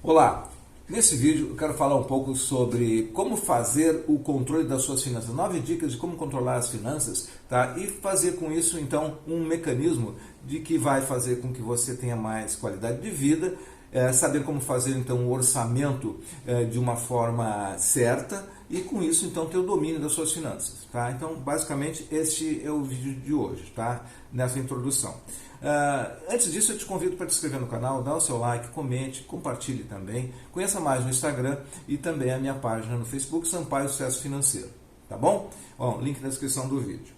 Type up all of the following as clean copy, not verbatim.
Olá, nesse vídeo eu quero falar um pouco sobre como fazer o controle das suas finanças, 9 dicas de como controlar as finanças, tá? E fazer com isso então um mecanismo de que vai fazer com que você tenha mais qualidade de vida, saber como fazer então o orçamento de uma forma certa e com isso então ter o domínio das suas finanças, tá? Então basicamente este é o vídeo de hoje, tá? Nessa introdução. Antes disso eu te convido para te inscrever no canal, dar o seu like, comente, compartilhe também, conheça mais no Instagram e também a minha página no Facebook, Sampaio Sucesso Financeiro, tá bom? Bom, link na descrição do vídeo.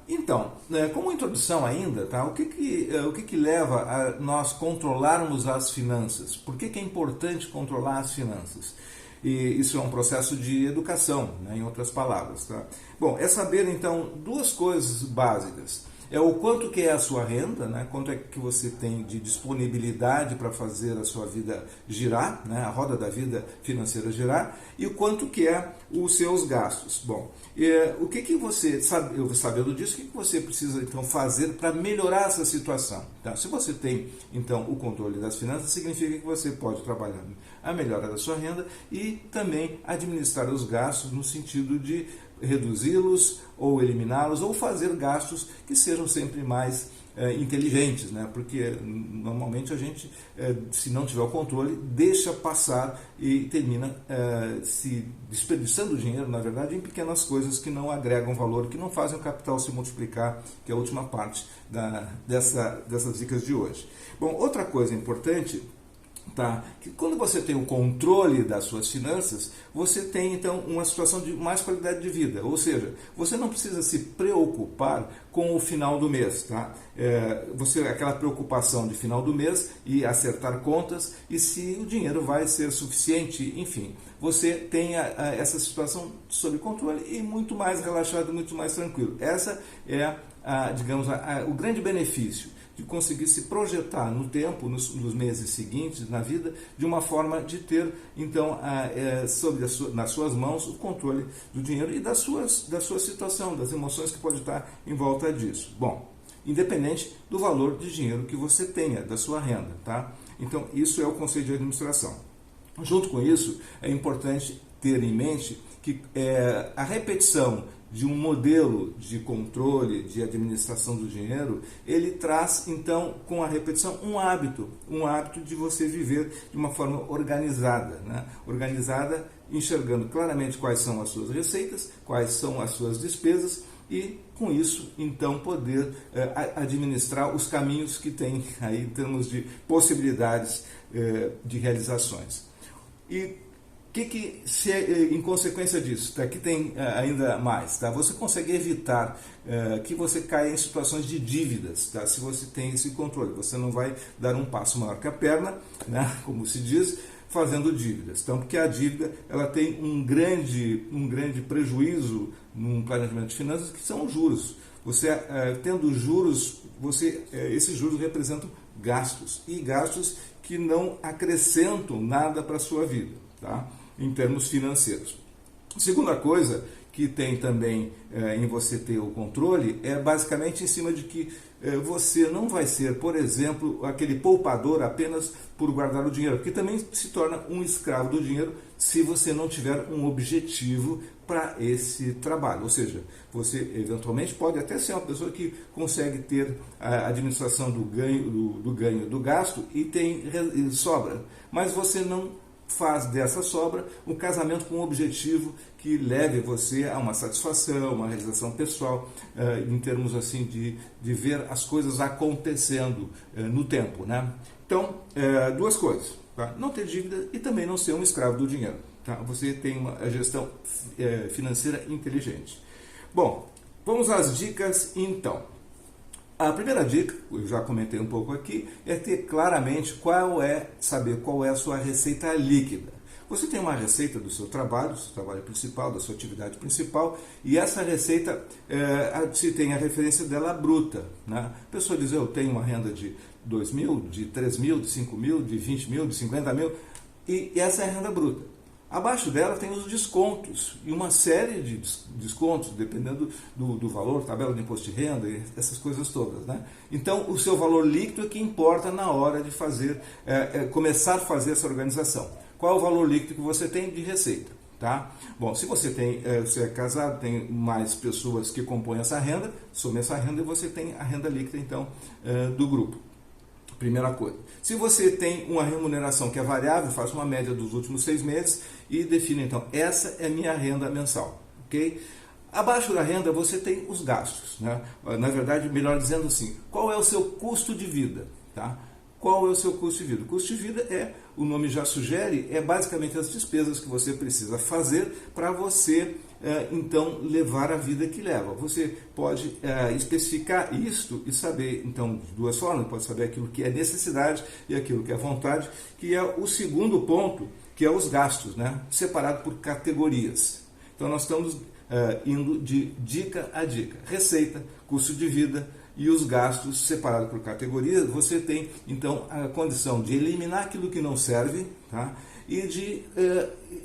Então, como introdução ainda, tá? O que leva a nós controlarmos as finanças? Por que é importante controlar as finanças? E isso é um processo de educação, né, em outras palavras. Tá? Bom, é saber então duas coisas básicas. É o quanto que é a sua renda, né? Quanto é que você tem de disponibilidade para fazer a sua vida girar, né? A roda da vida financeira girar, e o quanto que é os seus gastos. Bom, o que você sabe, eu sabendo disso, o que você precisa então fazer para melhorar essa situação? Tá? Se você tem então o controle das finanças, significa que você pode trabalhar a melhora da sua renda e também administrar os gastos no sentido de reduzi-los ou eliminá-los ou fazer gastos que sejam sempre mais inteligentes, né? Porque normalmente a gente, se não tiver o controle, deixa passar e termina se desperdiçando dinheiro, na verdade, em pequenas coisas que não agregam valor, que não fazem o capital se multiplicar, que é a última parte dessas dicas de hoje. Bom, outra coisa importante, tá? Que quando você tem o controle das suas finanças, você tem então uma situação de mais qualidade de vida, ou seja, você não precisa se preocupar com o final do mês, tá? Aquela preocupação de final do mês e acertar contas e se o dinheiro vai ser suficiente, enfim, você tem essa situação sob controle e muito mais relaxado, muito mais tranquilo. Essa é digamos, o grande benefício de conseguir se projetar no tempo, nos meses seguintes, na vida, de uma forma de ter, então, nas suas mãos o controle do dinheiro e da sua situação, das emoções que pode estar em volta disso. Bom, independente do valor de dinheiro que você tenha, da sua renda, tá? Então, isso é o conceito de administração. Junto com isso, é importante ter em mente que a repetição de um modelo de controle, de administração do dinheiro, ele traz, então, com a repetição, um hábito de você viver de uma forma organizada, né? Organizada, enxergando claramente quais são as suas receitas, quais são as suas despesas e, com isso, então, poder administrar os caminhos que tem aí em termos de possibilidades de realizações. E em consequência disso, aqui tem ainda mais, tá? Você consegue evitar que você caia em situações de dívidas, tá? Se você tem esse controle, você não vai dar um passo maior que a perna, né? Como se diz, fazendo dívidas. Então, porque a dívida ela tem um grande prejuízo num planejamento de finanças, que são os juros. Você tendo juros, esses juros representam gastos, e gastos que não acrescentam nada para a sua vida, tá? Em termos financeiros. Segunda coisa que tem também em você ter o controle é basicamente em cima de que você não vai ser, por exemplo, aquele poupador apenas por guardar o dinheiro, que também se torna um escravo do dinheiro se você não tiver um objetivo para esse trabalho. Ou seja, você eventualmente pode até ser uma pessoa que consegue ter a administração do ganho do gasto e tem sobra, mas você não faz dessa sobra um casamento com um objetivo que leve você a uma satisfação, uma realização pessoal, em termos assim de ver as coisas acontecendo no tempo, né? Então, duas coisas, tá? Não ter dívida e também não ser um escravo do dinheiro, tá? Você tem uma gestão financeira inteligente. Bom, vamos às dicas então. A primeira dica, eu já comentei um pouco aqui, é ter claramente saber qual é a sua receita líquida. Você tem uma receita do seu trabalho principal, da sua atividade principal, e essa receita, se tem a referência dela bruta, né? A pessoa diz, eu tenho uma renda de 2 mil, de 3 mil, de 5 mil, de 20 mil, de 50 mil, e essa é a renda bruta. Abaixo dela tem os descontos e uma série de descontos, dependendo do valor, tabela de imposto de renda, essas coisas todas, né? Então, o seu valor líquido é que importa na hora de fazer, começar a fazer essa organização. Qual é o valor líquido que você tem de receita? Tá? Bom, se você você é casado, tem mais pessoas que compõem essa renda, some essa renda e você tem a renda líquida, então, do grupo. Primeira coisa. Se você tem uma remuneração que é variável, faça uma média dos últimos 6 meses e defina, então, essa é minha renda mensal, ok? Abaixo da renda você tem os gastos, né? Na verdade, melhor dizendo assim, qual é o seu custo de vida, tá? Qual é o seu custo de vida? O custo de vida o nome já sugere, é basicamente as despesas que você precisa fazer para você, então, levar a vida que leva. Você pode especificar isto e saber, então, de duas formas, pode saber aquilo que é necessidade e aquilo que é vontade, que é o segundo ponto, que é os gastos, né? Separado por categorias. Então, nós estamos indo de dica a dica. Receita, custo de vida, e os gastos separados por categorias, você tem, então, a condição de eliminar aquilo que não serve, tá? E de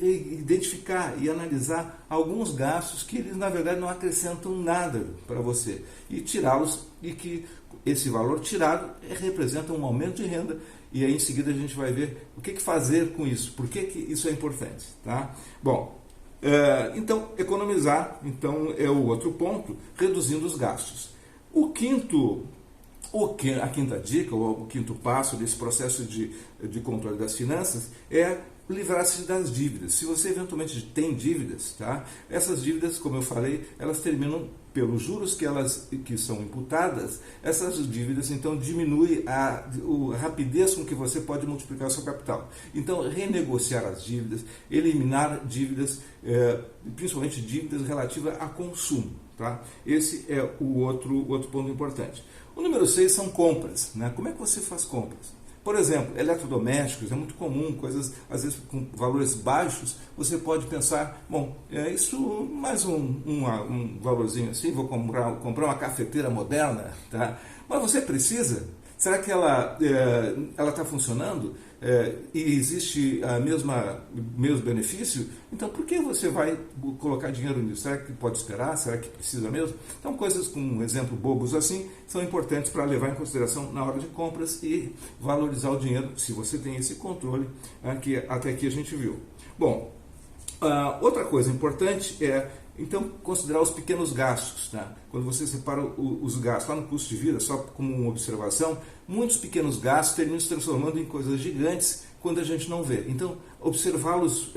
identificar e analisar alguns gastos que eles, na verdade, não acrescentam nada para você. E tirá-los, e que esse valor tirado representa um aumento de renda, e aí em seguida a gente vai ver o que fazer com isso, por que isso é importante, tá? Bom, então, economizar, então, é o outro ponto, reduzindo os gastos. A quinta dica, ou o quinto passo desse processo de controle das finanças é livrar-se das dívidas. Se você eventualmente tem dívidas, tá? Essas dívidas, como eu falei, elas terminam pelos juros que são imputadas. Essas dívidas, então, diminuem a rapidez com que você pode multiplicar o seu capital. Então, renegociar as dívidas, eliminar dívidas, principalmente dívidas relativas a consumo. Tá? Esse é o outro ponto importante. O número 6 são compras, né? Como é que você faz compras? Por exemplo, eletrodomésticos, é muito comum, coisas às vezes com valores baixos, você pode pensar, bom, isso mais um valorzinho assim, vou comprar uma cafeteira moderna, tá? Mas você precisa? Será que ela está funcionando? E existe mesmo benefício? Então, por que você vai colocar dinheiro nisso? Será que pode esperar? Será que precisa mesmo? Então, coisas com um exemplo bobos assim, são importantes para levar em consideração na hora de compras e valorizar o dinheiro, se você tem esse controle que até aqui a gente viu. Bom, outra coisa importante é, então, considerar os pequenos gastos. Tá? Quando você separa os gastos lá no custo de vida, só como uma observação, muitos pequenos gastos terminam se transformando em coisas gigantes quando a gente não vê. Então, observá-los,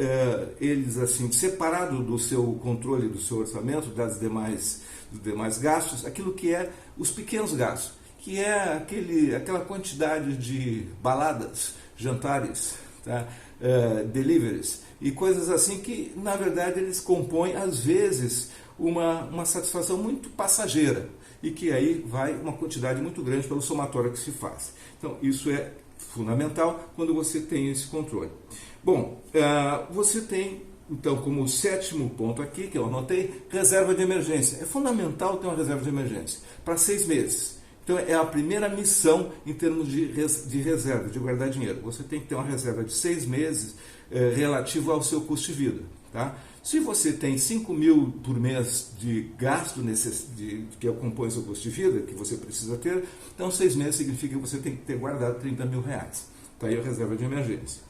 eles assim, separado do seu controle, do seu orçamento, dos demais gastos, aquilo que é os pequenos gastos, que é aquela quantidade de baladas, jantares, tá? Deliveries e coisas assim que, na verdade, eles compõem, às vezes, uma satisfação muito passageira e que aí vai uma quantidade muito grande pelo somatório que se faz. Então, isso é fundamental quando você tem esse controle. Bom, você tem, então, como sétimo ponto aqui, que eu anotei, reserva de emergência. É fundamental ter uma reserva de emergência para 6 meses. Então, é a primeira missão em termos de reserva, de guardar dinheiro. Você tem que ter uma reserva de 6 meses relativa ao seu custo de vida. Tá? Se você tem 5 mil por mês de gasto que compõe o seu custo de vida, que você precisa ter, então 6 meses significa que você tem que ter guardado 30 mil reais. Está aí a reserva de emergência.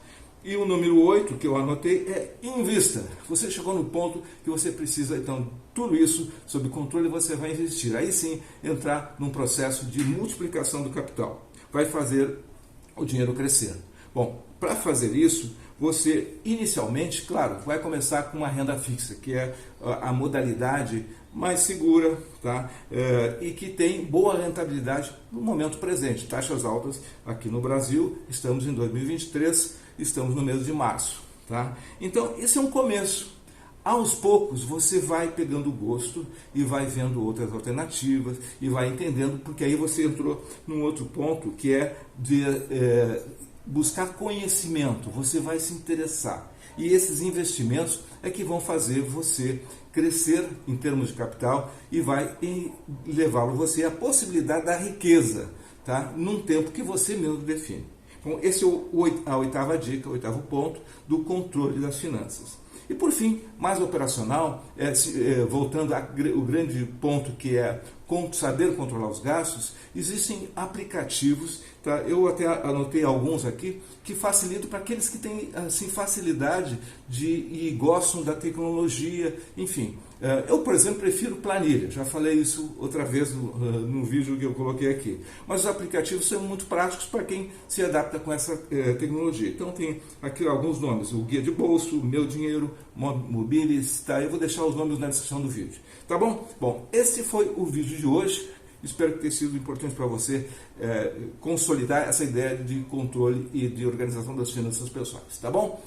E o número 8 que eu anotei é invista. Você chegou no ponto que você precisa, então, tudo isso sob controle, você vai investir. Aí sim, entrar num processo de multiplicação do capital. Vai fazer o dinheiro crescer. Bom, para fazer isso, você inicialmente, claro, vai começar com uma renda fixa, que é a modalidade mais segura, tá? E que tem boa rentabilidade no momento presente. Taxas altas aqui no Brasil, estamos em 2023, estamos no mês de março. Tá? Então, esse é um começo. Aos poucos, você vai pegando gosto e vai vendo outras alternativas e vai entendendo, porque aí você entrou num outro ponto, que é de buscar conhecimento. Você vai se interessar. E esses investimentos é que vão fazer você crescer em termos de capital e vai levá-lo você à possibilidade da riqueza, tá? Num tempo que você mesmo define. Então, esse é a oitava dica, o oitavo ponto do controle das finanças. E por fim, mais operacional, voltando ao grande ponto que é saber controlar os gastos, existem aplicativos, tá? Eu até anotei alguns aqui, que facilitam para aqueles que têm assim, facilidade e gostam da tecnologia, enfim. Eu, por exemplo, prefiro planilha, já falei isso outra vez no vídeo que eu coloquei aqui. Mas os aplicativos são muito práticos para quem se adapta com essa tecnologia. Então tem aqui alguns nomes, o Guia de Bolso, Meu Dinheiro, Mobilis, tá? Eu vou deixar os nomes na descrição do vídeo. Tá bom? Bom, esse foi o vídeo de hoje. Espero que tenha sido importante para você consolidar essa ideia de controle e de organização das finanças pessoais. Tá bom?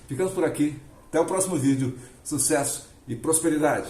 Ficamos por aqui. Até o próximo vídeo. Sucesso e prosperidade!